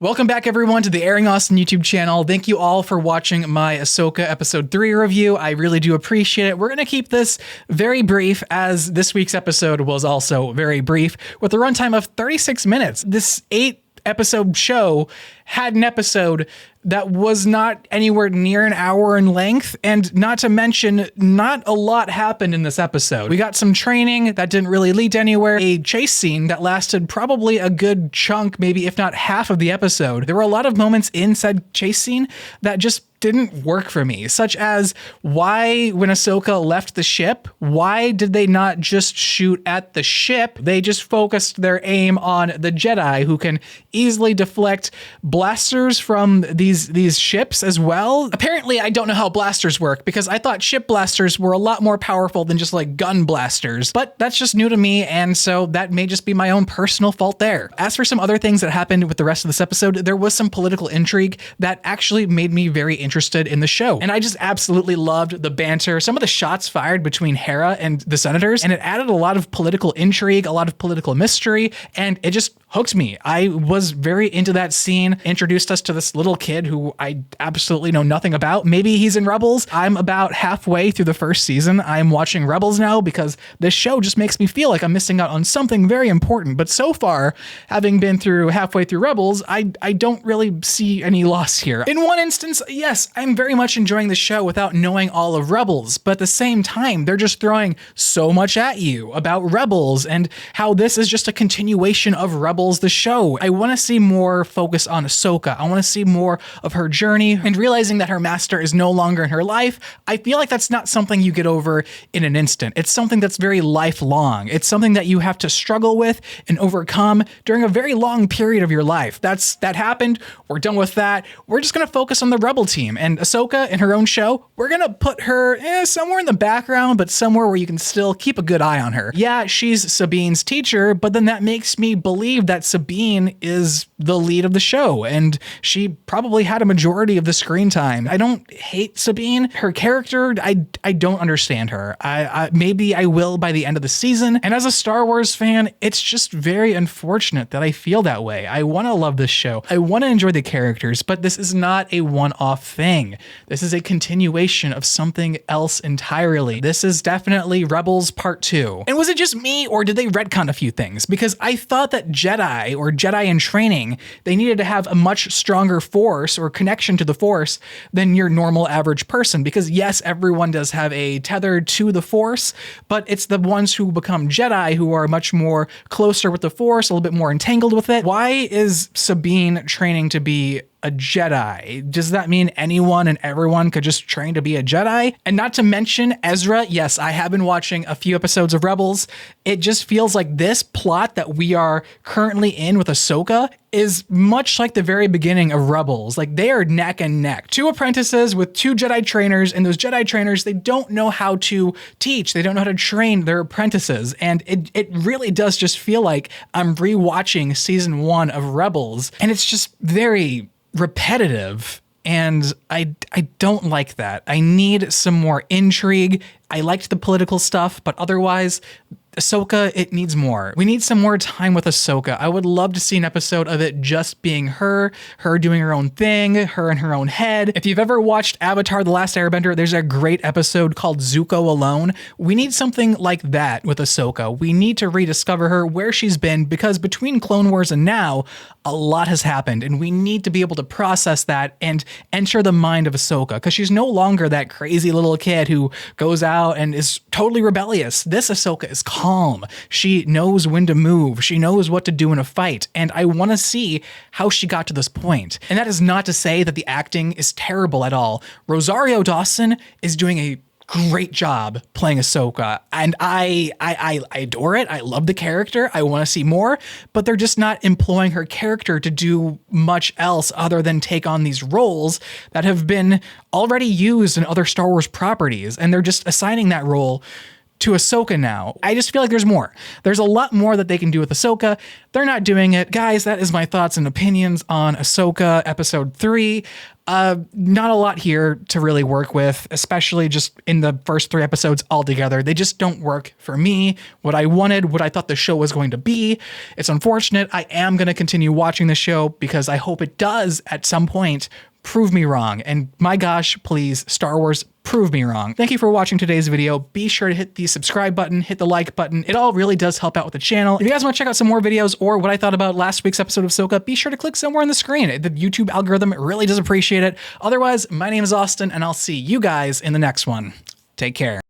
Welcome back, everyone, to the Airing Austin YouTube channel. Thank you all for watching my Ahsoka Episode 3 review. I really do appreciate it. We're going to keep this very brief, as this week's episode was also very brief, with a runtime of 36 minutes. This 8-episode show had an episode that was not anywhere near an hour in length, and not to mention, not a lot happened in this episode. We got some training that didn't really lead to anywhere, a chase scene that lasted probably a good chunk, maybe if not half of the episode. There were a lot of moments in said chase scene that just didn't work for me, such as why, when Ahsoka left the ship, why did they not just shoot at the ship? They just focused their aim on the Jedi, who can easily deflect blasters from these ships as well. Apparently, I don't know how blasters work, because I thought ship blasters were a lot more powerful than just like gun blasters, but that's just new to me, and so that may just be my own personal fault there. As for some other things that happened with the rest of this episode, there was some political intrigue that actually made me very interested in the show. And I just absolutely loved the banter, some of the shots fired between Hera and the senators, and it added a lot of political intrigue, a lot of political mystery, and it just hooked me. I was very into that scene, introduced us to this little kid who I absolutely know nothing about. Maybe he's in Rebels. I'm about halfway through the first season. I'm watching Rebels now because this show just makes me feel like I'm missing out on something very important. But so far, having been through halfway through Rebels, I don't really see any loss here. In one instance, yes, I'm very much enjoying the show without knowing all of Rebels, but at the same time, they're just throwing so much at you about Rebels and how this is just a continuation of Rebels, the show. I want to see more focus on Ahsoka. I want to see more of her journey, and realizing that her master is no longer in her life. I feel like that's not something you get over in an instant. It's something that's very lifelong. It's something that you have to struggle with and overcome during a very long period of your life. That happened. We're done with that. We're just going to focus on the Rebel team, and Ahsoka in her own show, we're going to put her somewhere in the background, but somewhere where you can still keep a good eye on her. Yeah, she's Sabine's teacher, but then that makes me believe that Sabine is the lead of the show, and she probably had a majority of the screen time. I don't hate Sabine. Her character, I don't understand her. Maybe I will by the end of the season, and as a Star Wars fan, it's just very unfortunate that I feel that way. I want to love this show. I want to enjoy the characters, but this is not a one-off thing. This is a continuation of something else entirely. This is definitely Rebels Part 2. And was it just me, or did they retcon a few things? Because I thought that Jedi, or Jedi in training, they needed to have a much stronger force or connection to the force than your normal average person. Because yes, everyone does have a tether to the force, but it's the ones who become Jedi who are much more closer with the force, a little bit more entangled with it. Why is Sabine training to be a Jedi? Does that mean anyone and everyone could just train to be a Jedi? And not to mention Ezra. Yes, I have been watching a few episodes of Rebels. It just feels like this plot that we are currently in with Ahsoka is much like the very beginning of Rebels. Like, they are neck and neck. Two apprentices with two Jedi trainers, and those Jedi trainers, they don't know how to teach. They don't know how to train their apprentices. And it really does just feel like I'm rewatching season 1 of Rebels, and it's just very repetitive, and I don't like that. I need some more intrigue. I liked the political stuff, but otherwise, Ahsoka, it needs more. We need some more time with Ahsoka. I would love to see an episode of it just being her doing her own thing, her in her own head. If you've ever watched Avatar: The Last Airbender, there's a great episode called Zuko Alone. We need something like that with Ahsoka. We need to rediscover her, where she's been, because between Clone Wars and now, a lot has happened, and we need to be able to process that and enter the mind of Ahsoka, because she's no longer that crazy little kid who goes out and is totally rebellious. This Ahsoka is calm. She knows when to move. She knows what to do in a fight. And I want to see how she got to this point. And that is not to say that the acting is terrible at all. Rosario Dawson is doing a great job playing Ahsoka, and I adore it. I love the character. I want to see more, but they're just not employing her character to do much else other than take on these roles that have been already used in other Star Wars properties, and they're just assigning that role to Ahsoka now. I just feel like there's more. There's a lot more that they can do with Ahsoka. They're not doing it. Guys, that is my thoughts and opinions on Ahsoka episode 3. Not a lot here to really work with, especially just in the first 3 episodes altogether. They just don't work for me. What I wanted, what I thought the show was going to be. It's unfortunate. I am going to continue watching the show because I hope it does at some point prove me wrong. And my gosh, please, Star Wars, prove me wrong. Thank you for watching today's video. Be sure to hit the subscribe button, hit the like button. It all really does help out with the channel. If you guys want to check out some more videos or what I thought about last week's episode of Ahsoka, be sure to click somewhere on the screen. The YouTube algorithm really does appreciate it. Otherwise, my name is Austin, and I'll see you guys in the next one. Take care.